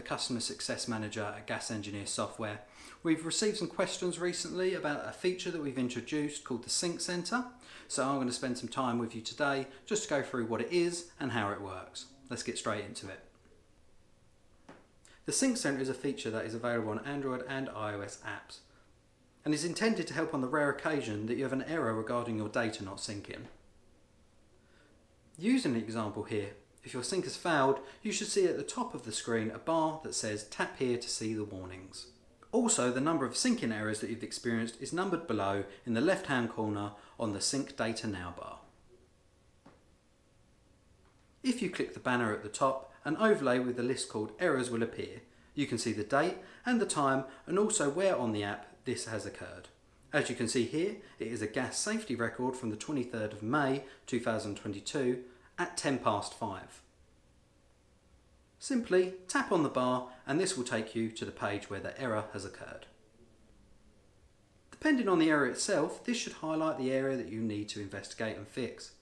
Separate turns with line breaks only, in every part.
Customer Success Manager at Gas Engineer Software. We've received some questions recently about a feature that we've introduced called the Sync Center. So I'm going to spend some time with you today just to go through what it is and how it works. Let's get straight into it. The Sync Center is a feature that is available on Android and iOS apps and is intended to help on the rare occasion that you have an error regarding your data not syncing. Using the example here, if your sync has failed, you should see at the top of the screen a bar that says tap here to see the warnings. Also, the number of syncing errors that you've experienced is numbered below in the left hand corner on the Sync Data Now bar. If you click the banner at the top, an overlay with a list called Errors will appear. You can see the date and the time and also where on the app this has occurred. As you can see here, it is a gas safety record from the 23rd of May 2022 at 5:10. Simply tap on the bar and this will take you to the page where the error has occurred. Depending on the error itself, this should highlight the area that you need to investigate and fix.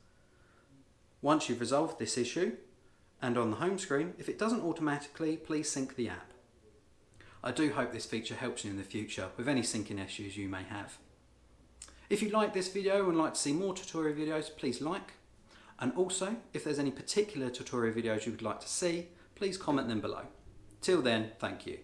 Once you've resolved this issue, and on the home screen, if it doesn't automatically, please sync the app. I do hope this feature helps you in the future with any syncing issues you may have. If you like this video and would like to see more tutorial videos, please like. And also, if there's any particular tutorial videos you would like to see, please comment them below. Till then, thank you.